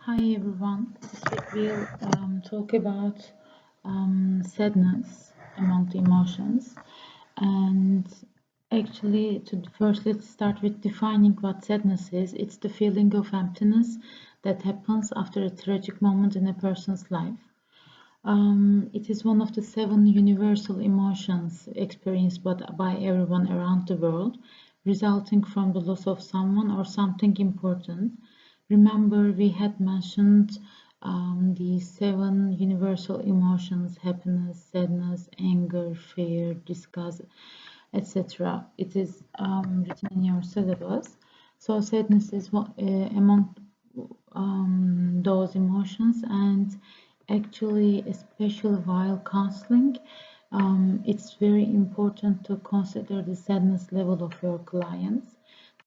Hi everyone. This week we'll talk about sadness among the emotions. And actually, first let's start with defining what sadness is. It's the feeling of emptiness that happens after a tragic moment in a person's life. It is one of the 7 universal emotions experienced by everyone around the world, resulting from the loss of someone or something important. Remember, we had mentioned the 7 universal emotions: happiness, sadness, anger, fear, disgust, etc. It is written in your syllabus. So sadness is among those emotions, and actually, especially while counseling, it's very important to consider the sadness level of your clients.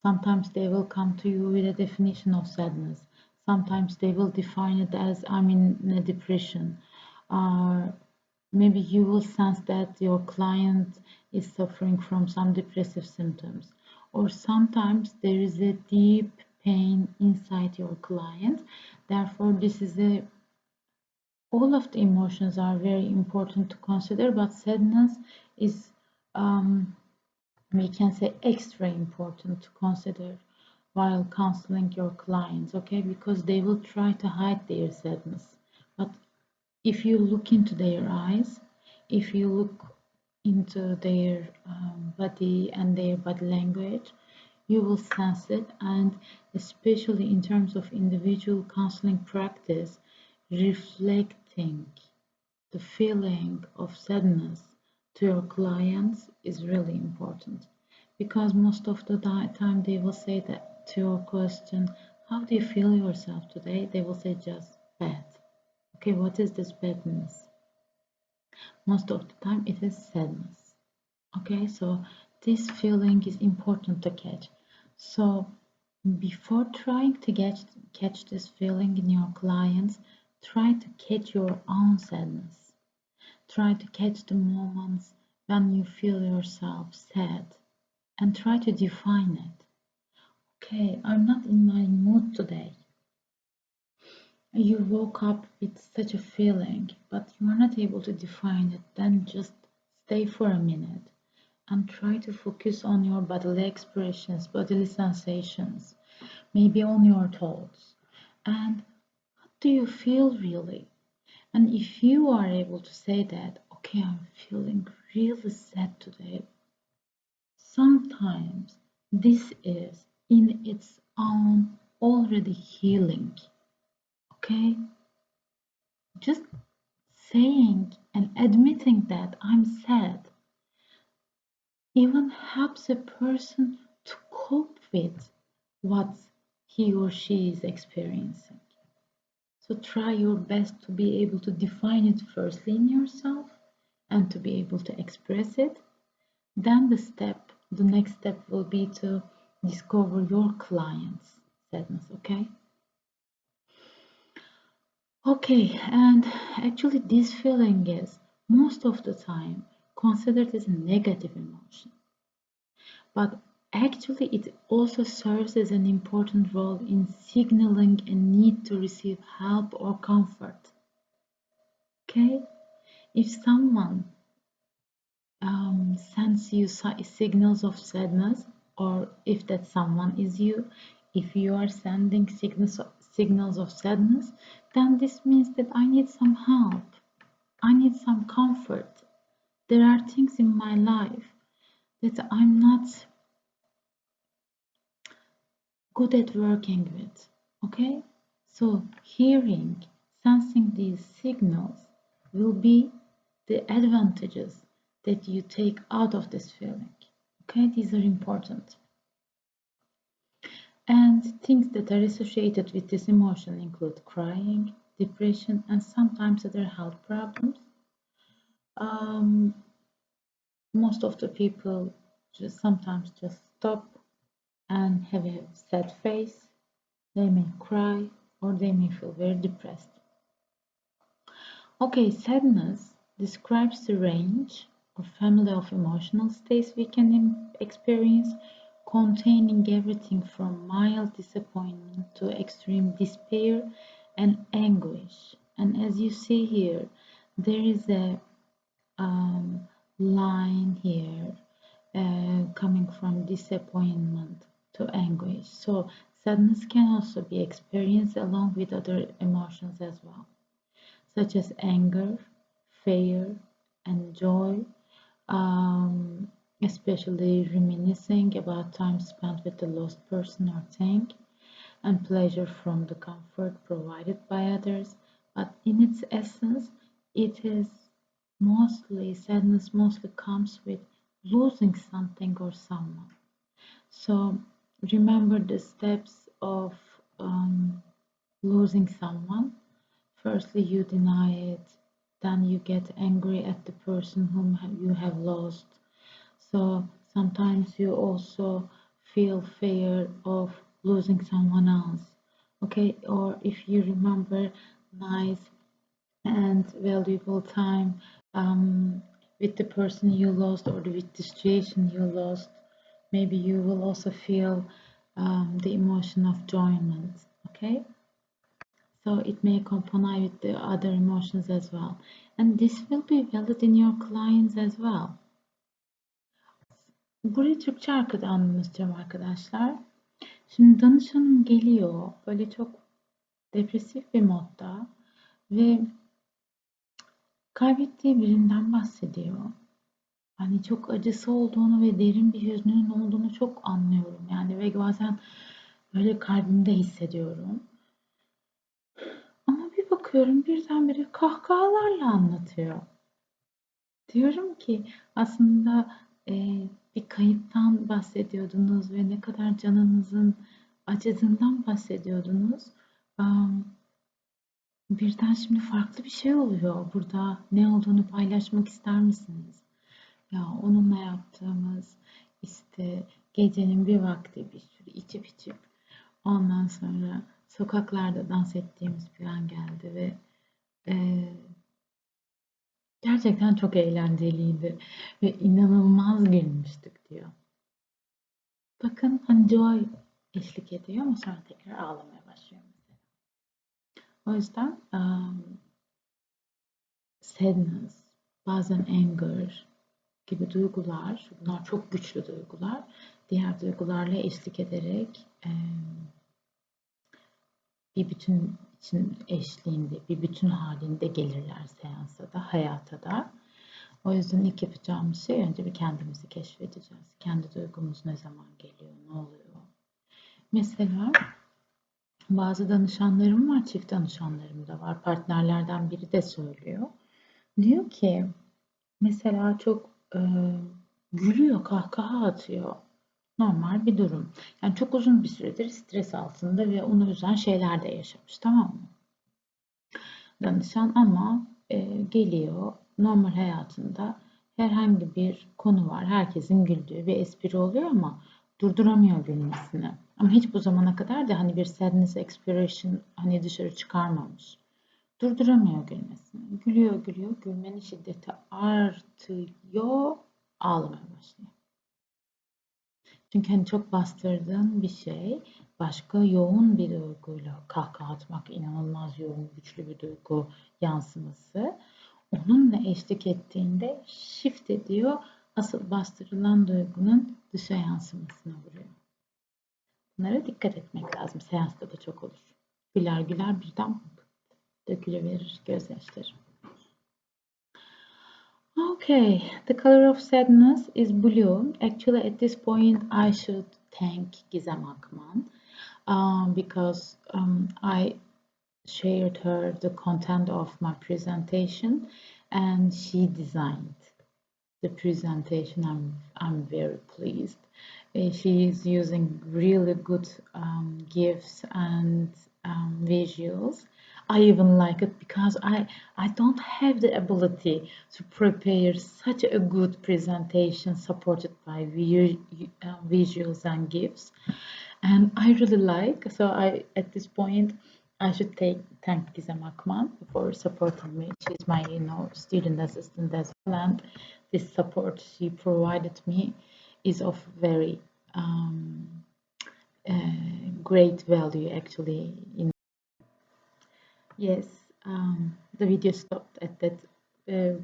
Sometimes they will come to you with a definition of sadness. Sometimes they will define it as I'm in a depression. Or maybe you will sense that your client is suffering from some depressive symptoms. Or sometimes there is a deep pain inside your client. Therefore, all of the emotions are very important to consider, but sadness is we can say extra important to consider while counseling your clients, okay? Because they will try to hide their sadness. But if you look into their eyes, if you look into their body and their body language, you will sense it. And especially in terms of individual counseling practice, reflecting the feeling of sadness to your clients is really important, because most of the time they will say that to your question, how do you feel yourself today? They will say just bad. Okay, what is this badness? Most of the time it is sadness. Okay, so this feeling is important to catch. So before trying to catch this feeling in your clients, try to catch your own sadness. Try to catch the moments when you feel yourself sad and try to define it. Okay, I'm not in my mood today. You woke up with such a feeling, but you are not able to define it. Then just stay for a minute and try to focus on your bodily expressions, bodily sensations, maybe on your thoughts. And what do you feel really? And if you are able to say that, okay, I'm feeling really sad today, sometimes this is in its own already healing. Okay? Just saying and admitting that I'm sad even helps a person to cope with what he or she is experiencing. So try your best to be able to define it firstly in yourself and to be able to express it. Then the next step will be to discover your client's sadness, okay? Okay, and actually this feeling is most of the time considered as a negative emotion. But actually it also serves as an important role in signaling a need to receive help or comfort. Okay? If someone sends you signals of sadness, or if that someone is you, if you are sending signals of sadness, then this means that I need some help. I need some comfort. There are things in my life that I'm not good at working with. Okay? So hearing, sensing these signals will be the advantages that you take out of this feeling. Okay, these are important. And things that are associated with this emotion include crying, depression, and sometimes other health problems. Um, most of the people sometimes just stop and have a sad face. They may cry or they may feel very depressed. Okay, sadness describes the range or family of emotional states we can experience, containing everything from mild disappointment to extreme despair and anguish. And as you see here, there is a line here coming from disappointment to anguish. So sadness can also be experienced along with other emotions as well, such as anger, fear, and joy, especially reminiscing about time spent with the lost person or thing, and pleasure from the comfort provided by others. But in its essence, it is mostly, sadness mostly comes with losing something or someone. So remember the steps of losing someone. Firstly, you deny it, then you get angry at the person whom you have lost. So sometimes you also feel fear of losing someone else. Okay, or if you remember nice and valuable time with the person you lost or with the situation you lost, maybe you will also feel the emotion of enjoyment. Okay, so it may accompany with the other emotions as well, and this will be valid in your clients as well. Burayı Türkçe anlatacağım arkadaşlar. Şimdi danışanım geliyor böyle çok depresif bir modda ve kaybettiği birinden bahsediyor. Hani çok acısı olduğunu ve derin bir hüznünün olduğunu çok anlıyorum yani ve bazen böyle kalbimde hissediyorum. Ama bir bakıyorum birdenbire kahkahalarla anlatıyor. Diyorum ki aslında bir kayıptan bahsediyordunuz ve ne kadar canınızın acıdığından bahsediyordunuz. Birden şimdi farklı bir şey oluyor burada. Ne olduğunu paylaşmak ister misiniz? Ya onunla yaptığımız işte gecenin bir vakti bir sürü içip ondan sonra sokaklarda dans ettiğimiz plan geldi ve gerçekten çok eğlenceliydi ve inanılmaz gülmüştük diyor. Bakın hani Joy eşlik ediyor ama sonra tekrar ağlamaya başlıyor mesela. O yüzden sadness, bazen anger gibi duygular, bunlar çok güçlü duygular. Diğer duygularla eşlik ederek bir bütün için eşliğinde, bir bütün halinde gelirler seansa da, hayata da. O yüzden ilk yapacağımız şey önce bir kendimizi keşfedeceğiz. Kendi duygumuz ne zaman geliyor, ne oluyor? Mesela bazı danışanlarım var, çift danışanlarım da var. Partnerlerden biri de söylüyor. Diyor ki mesela çok gülüyor, kahkaha atıyor. Normal bir durum. Yani çok uzun bir süredir stres altında ve onu üzen şeyler de yaşamış, tamam mı? Danışan ama geliyor normal hayatında herhangi bir konu var. Herkesin güldüğü bir espri oluyor ama durduramıyor gülmesini. Ama hiç bu zamana kadar da hani bir sadness expression hani dışarı çıkarmamış. Durduramıyor gülmesini. Gülüyor, gülmenin şiddeti artıyor, ağlamaya başlıyor. Çünkü hani çok bastırdığın bir şey başka yoğun bir duyguyla kahkaha atmak inanılmaz yoğun, güçlü bir duygu yansıması. Onunla eşlik ettiğinde shift ediyor, asıl bastırılan duygunun dışa yansımasına vuruyor. Bunlara dikkat etmek lazım. Seansta da çok olur. Güler birden dökülüverir gözyaşları. Okay, the color of sadness is blue. Actually, at this point, I should thank Gizem Akman because I shared her the content of my presentation and she designed the presentation. I'm very pleased. She is using really good GIFs and visuals. I even like it because I don't have the ability to prepare such a good presentation supported by visuals and GIFs, and I really like. So at this point I should thank Gizem Akman for supporting me. She's my student assistant as well, and this support she provided me is of very great value actually. Yes, the video stopped at that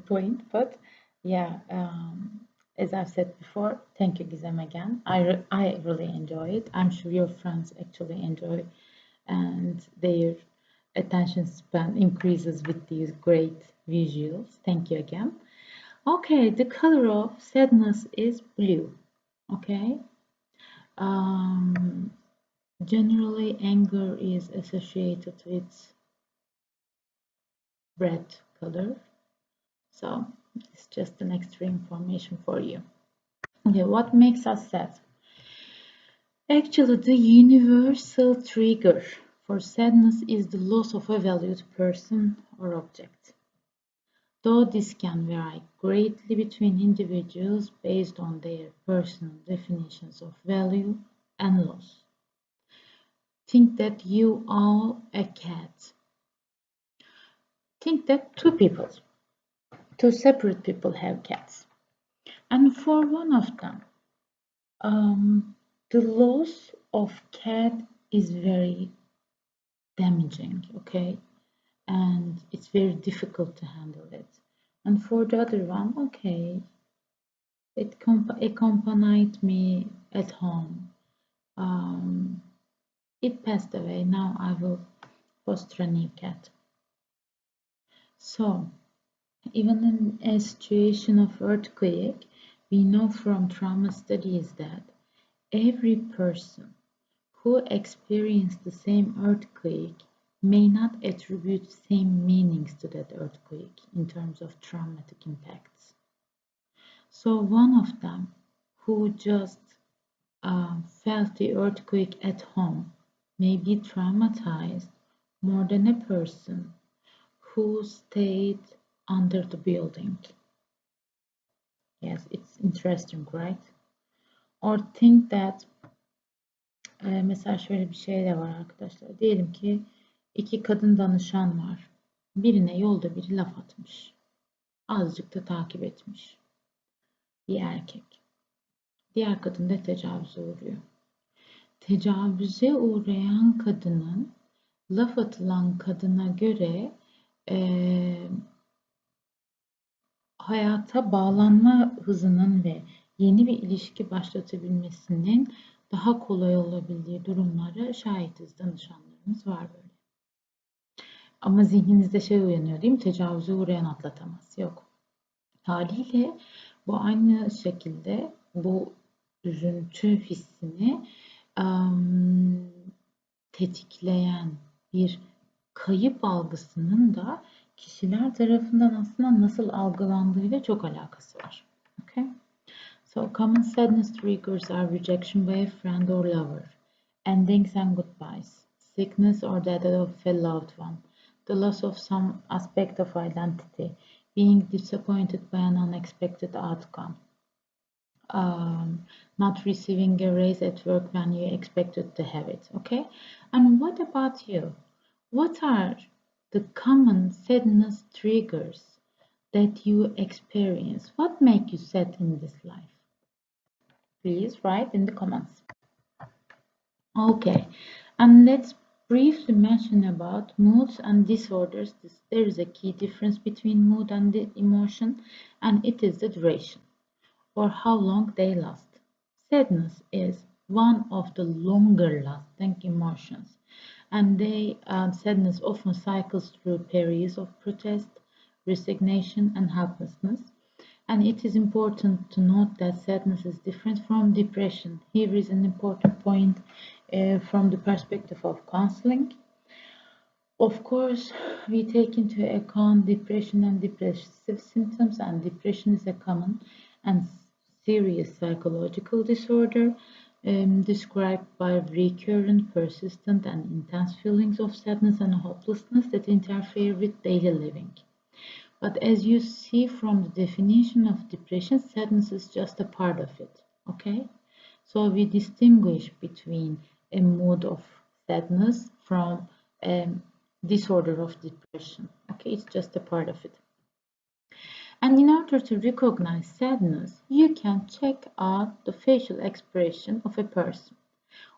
point, but yeah, as I've said before, thank you, Gizem, again. I really enjoy it. I'm sure your friends actually enjoy, and their attention span increases with these great visuals. Thank you again. Okay, the color of sadness is blue. Okay. Um, Generally, anger is associated with red color. So it's just an extra information for you. Okay, what makes us sad? Actually, the universal trigger for sadness is the loss of a valued person or object. Though this can vary greatly between individuals based on their personal definitions of value and loss. Think that you are a cat. Think that two separate people have cats. And for one of them, the loss of cat is very damaging, okay? And it's very difficult to handle it. And for the other one, okay, it accompanied me at home. Um, it passed away. Now I will foster a new cat. So, even in a situation of earthquake, we know from trauma studies that every person who experienced the same earthquake may not attribute same meanings to that earthquake in terms of traumatic impacts. So one of them who just felt the earthquake at home may be traumatized more than a person who stayed under the building. Yes, it's interesting, right? Or think that mesela şöyle bir şey de var arkadaşlar. Diyelim ki iki kadın danışan var. Birine yolda biri laf atmış. Azıcık da takip etmiş. Bir erkek. Diğer kadın da tecavüze uğruyor. Tecavüze uğrayan kadının laf atılan kadına göre hayata bağlanma hızının ve yeni bir ilişki başlatabilmesinin daha kolay olabildiği durumlara şahitiz, danışanlarımız var böyle. Ama zihninizde şey uyanıyor değil mi? Tecavüze uğrayan atlatamaz. Yok. Haliyle bu aynı şekilde bu üzüntü hissini tetikleyen bir kayıp algısının da kişiler tarafından aslında nasıl algılandığıyla çok alakası var. Okay? So common sadness triggers are rejection by a friend or lover, endings and goodbyes, sickness or death of a loved one, the loss of some aspect of identity, being disappointed by an unexpected outcome, not receiving a raise at work when you expected to have it. Okay, and what about you? What are the common sadness triggers that you experience? What make you sad in this life? Please write in the comments. Okay, and let's briefly mention about moods and disorders. There is a key difference between mood and the emotion, and it is the duration, or how long they last. Sadness is one of the longer lasting emotions, and sadness often cycles through periods of protest, resignation, and helplessness. And it is important to note that sadness is different from depression. Here is an important point from the perspective of counseling. Of course, we take into account depression and depressive symptoms, and depression is a common and serious psychological disorder described by recurrent, persistent, and intense feelings of sadness and hopelessness that interfere with daily living. But as you see from the definition of depression, sadness is just a part of it, okay? So we distinguish between a mood of sadness from a disorder of depression, okay? It's just a part of it. And in order to recognize sadness, you can check out the facial expression of a person.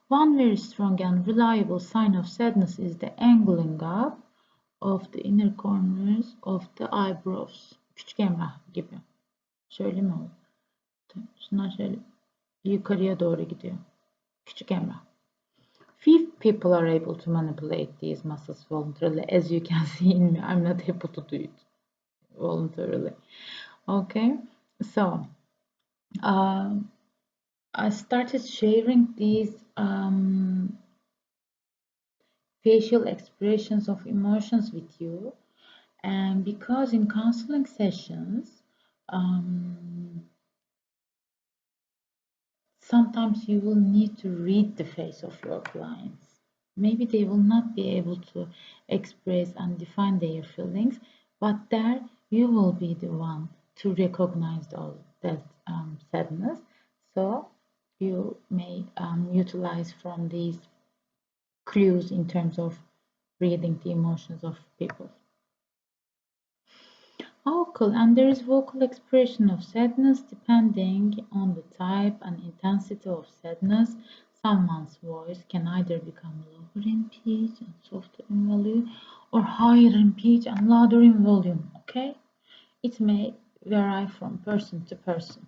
One very strong and reliable sign of sadness is the angling up of the inner corners of the eyebrows. Küçük Emrah gibi. Şöyle mi oldu? Şunlar şöyle yukarıya doğru gidiyor. Küçük Emrah. Few people are able to manipulate these muscles voluntarily. As you can see in me, I'm not able to do it voluntarily. Okay, so I started sharing these facial expressions of emotions with you, and because in counseling sessions, sometimes you will need to read the face of your clients. Maybe they will not be able to express and define their feelings, but there you will be the one to recognize that sadness. So you may utilize from these clues in terms of reading the emotions of people. Vocal, and there is vocal expression of sadness depending on the type and intensity of sadness. Someone's voice can either become lower in pitch and softer in volume, or higher in pitch and louder in volume. Okay, it may vary from person to person.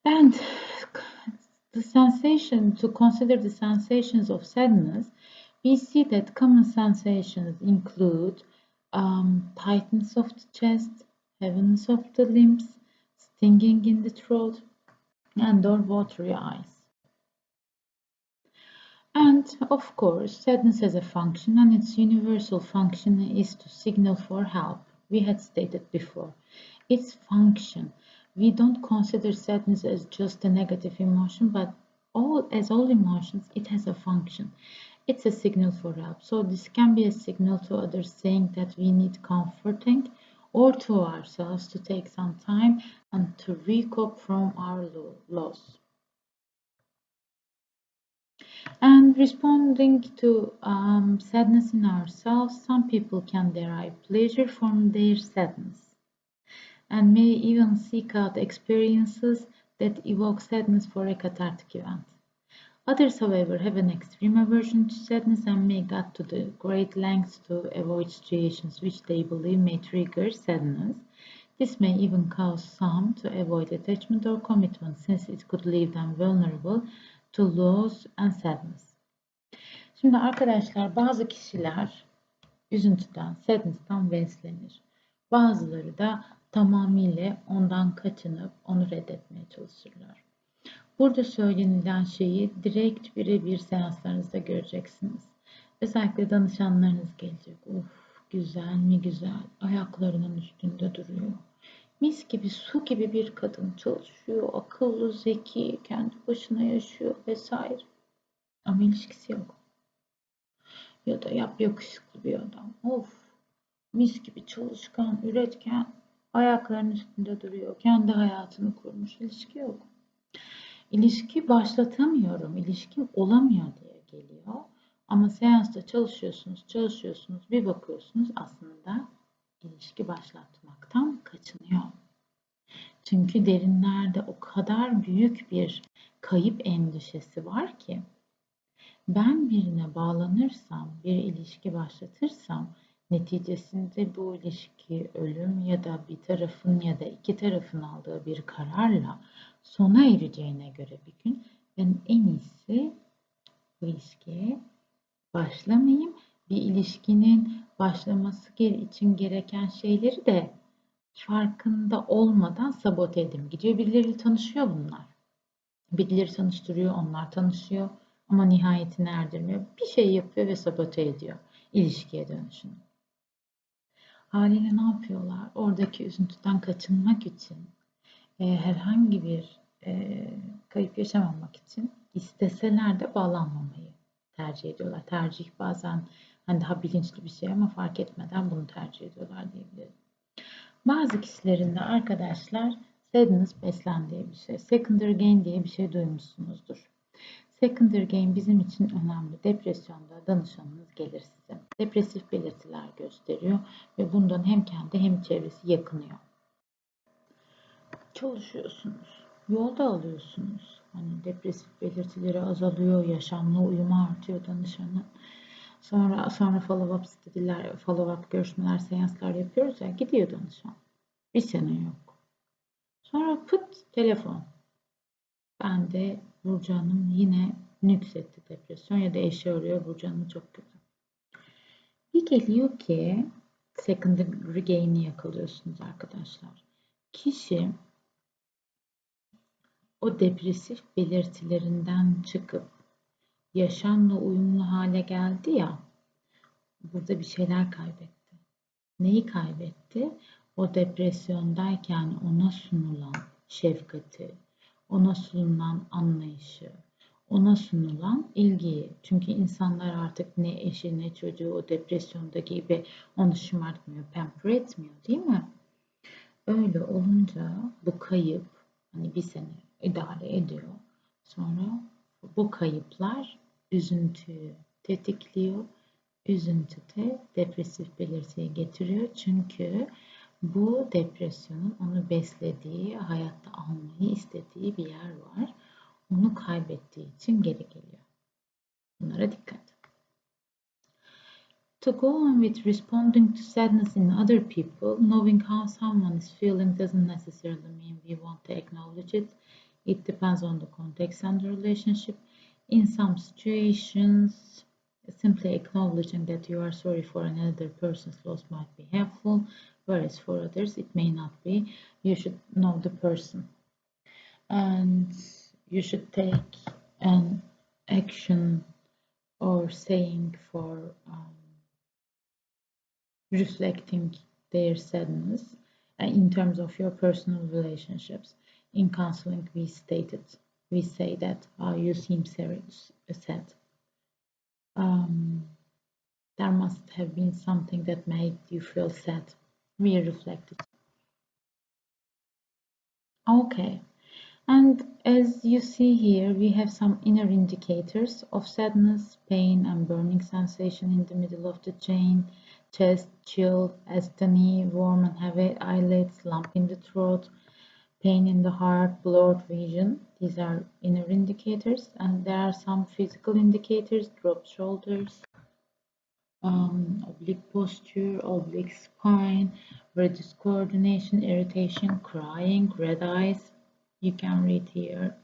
And the sensation, to consider the sensations of sadness, we see that common sensations include tightness of the chest, heaviness of the limbs, stinging in the throat, and or watery eyes. And of course, sadness has a function, and its universal function is to signal for help. We had stated before. Its function. We don't consider sadness as just a negative emotion, but as all emotions, it has a function. It's a signal for help. So this can be a signal to others saying that we need comforting, or to ourselves to take some time and to recoup from our loss. And responding to sadness in ourselves, some people can derive pleasure from their sadness and may even seek out experiences that evoke sadness for a cathartic event. Others, however, have an extreme aversion to sadness and may go to the great lengths to avoid situations which they believe may trigger sadness. This may even cause some to avoid attachment or commitment, since it could leave them vulnerable to loss and sadness. Şimdi arkadaşlar, bazı kişiler üzüntüden, sadness'tan beslenir. Bazıları da tamamıyla ondan kaçınıp onu reddetmeye çalışırlar. Burada söylenilen şeyi direkt birebir seanslarınızda göreceksiniz. Özellikle danışanlarınız gelecek. Of, güzel mi güzel, ayaklarının üstünde duruyor. Mis gibi, su gibi bir kadın, çalışıyor, akıllı, zeki, kendi başına yaşıyor vesaire. Ama ilişkisi yok. Ya da yakışıklı bir adam. Of, mis gibi çalışkan, üretken, ayaklarının üstünde duruyor. Kendi hayatını kurmuş, ilişki yok. İlişki başlatamıyorum, ilişkim olamıyor diye geliyor. Ama seansta çalışıyorsunuz, bir bakıyorsunuz aslında ilişki başlatmaktan kaçınıyor. Çünkü derinlerde o kadar büyük bir kayıp endişesi var ki, ben birine bağlanırsam, bir ilişki başlatırsam, neticesinde bu ilişki ölüm ya da bir tarafın ya da iki tarafın aldığı bir kararla sona ereceğine göre bir gün ben en iyisi bu ilişkiye başlamayayım. Bir ilişkinin başlaması için gereken şeyleri de farkında olmadan sabote edeyim. Gidiyor birileriyle tanışıyor bunlar. Birileri tanıştırıyor, onlar tanışıyor ama nihayetine erdirmiyor. Bir şey yapıyor ve sabote ediyor ilişkiye dönüşünü. Haliyle ne yapıyorlar? Oradaki üzüntüden kaçınmak için, herhangi bir kayıp yaşamamak için isteseler de bağlanmamayı tercih ediyorlar. Tercih bazen hani daha bilinçli bir şey ama fark etmeden bunu tercih ediyorlar diyebilirim. Bazı kişilerin de arkadaşlar sadness beslendiği bir şey. Secondary gain diye bir şey duymuşsunuzdur. Secondary gain bizim için önemli. Depresyonda danışanınız gelir size. Depresif belirtiler gösteriyor ve bundan hem kendi hem çevresi yakınıyor. Çalışıyorsunuz, yolda alıyorsunuz. Hani depresif belirtileri azalıyor, yaşamla uyumu artıyor danışanın. Sonra follow-up study'ler, follow-up görüşmeler, seanslar yapıyoruz ya, gidiyor danışan. Bir sene yok. Sonra pıt telefon. Ben de Burcu Hanım yine nüksetti depresyon ya da eşi arıyor, Burcu Hanım çok kötü. Bir geliyor ki secondary gain'i yakalıyorsunuz arkadaşlar. Kişi o depresif belirtilerinden çıkıp yaşamla uyumlu hale geldi ya, burada bir şeyler kaybetti. Neyi kaybetti? O depresyondayken ona sunulan şefkati, ona sunulan anlayışı, ona sunulan ilgiyi. Çünkü insanlar artık ne eşi ne çocuğu o depresyondaki gibi onu şımartmıyor, pamper etmiyor, değil mi? Öyle olunca bu kayıp hani bir sene idare ediyor. Sonra bu kayıplar üzüntüyü tetikliyor. Üzüntü de depresif belirtiye getiriyor. Çünkü bu depresyonun onu beslediği, hayatta almayı istediği bir yer var. Onu kaybettiği için geri geliyor. Bunlara dikkat. To go on with responding to sadness in other people, knowing how someone is feeling doesn't necessarily mean we want to acknowledge it. It depends on the context and the relationship. In some situations, simply acknowledging that you are sorry for another person's loss might be helpful, whereas for others it may not be. You should know the person. And you should take an action or saying for reflecting their sadness in terms of your personal relationships. In counseling, we say that you seem sad. There must have been something that made you feel sad. We reflected. Okay. And as you see here, we have some inner indicators of sadness, pain, and burning sensation in the middle of the chain, chest, chill, asthenia, warm and heavy eyelids, lump in the throat, pain in the heart, blurred vision. These are inner indicators, and there are some physical indicators, dropped shoulders, oblique posture, oblique spine, reduced coordination, irritation, crying, red eyes. You can read here.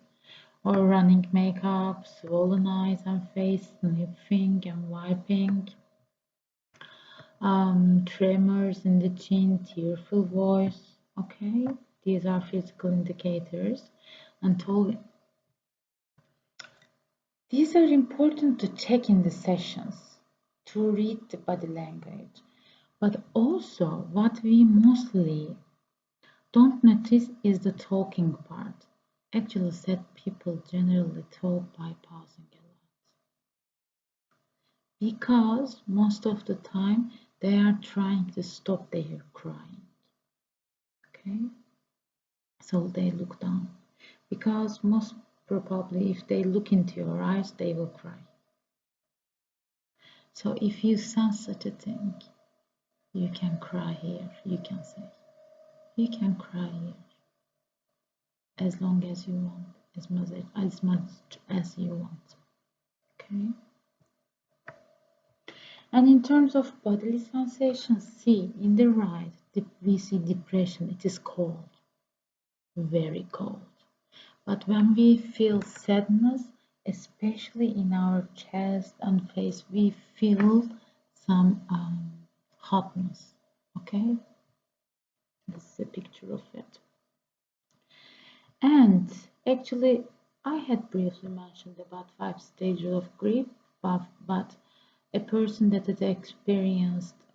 Or running makeup, swollen eyes and face, sniffing and wiping, tremors in the chin, tearful voice. Okay, these are physical indicators. And these are important to check in the sessions, to read the body language. But also, what we mostly don't notice is the talking part. Actually, sad people generally talk by pausing a lot. Because most of the time they are trying to stop their crying. Okay? So they look down. Because most probably if they look into your eyes, they will cry. So if you sense such a thing, you can cry here, you can say. You can cry here. As long as you want, as much as you want. Okay? And in terms of bodily sensations, see, in the right, we see depression. It is cold, very cold. But when we feel sadness, especially in our chest and face, we feel some hotness. Okay? This is a picture of it. And actually, I had briefly mentioned about 5 stages of grief, but a person that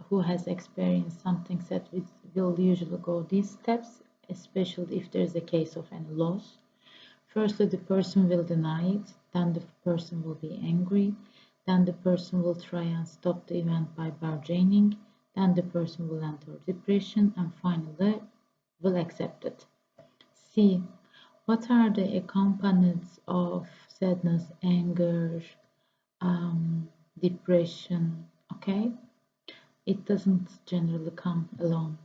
who has experienced something sad will usually go these steps, especially if there is a case of any loss. Firstly, the person will deny it, then the person will be angry, then the person will try and stop the event by bargaining, then the person will enter depression, and finally will accept it. See, what are the accompanies of sadness, anger, depression? Okay, it doesn't generally come alone.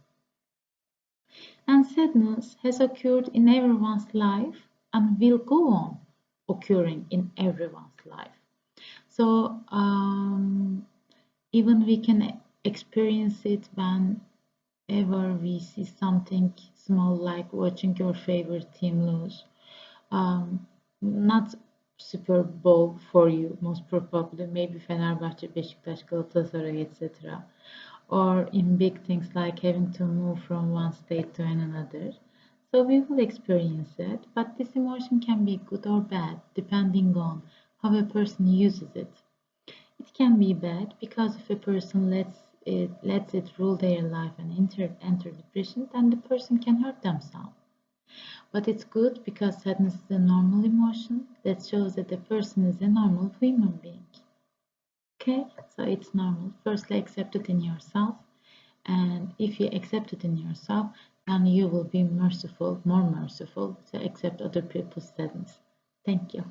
And sadness has occurred in everyone's life and will go on occurring in everyone's life. So Even we can experience it whenever we see something small, like watching your favorite team lose. Not Super Bowl for you, most probably, maybe Fenerbahçe, Beşiktaş, Galatasaray, etc. Or in big things like having to move from one state to another. So we will experience it, but this emotion can be good or bad depending on how a person uses it. It can be bad because if a person lets it rule their life and enter depression, then the person can hurt themselves. But it's good because sadness is a normal emotion that shows that a person is a normal human being. Okay, so it's normal. Firstly, accept it in yourself, and if you accept it in yourself, then you will be more merciful to accept other people's sadness. Thank you.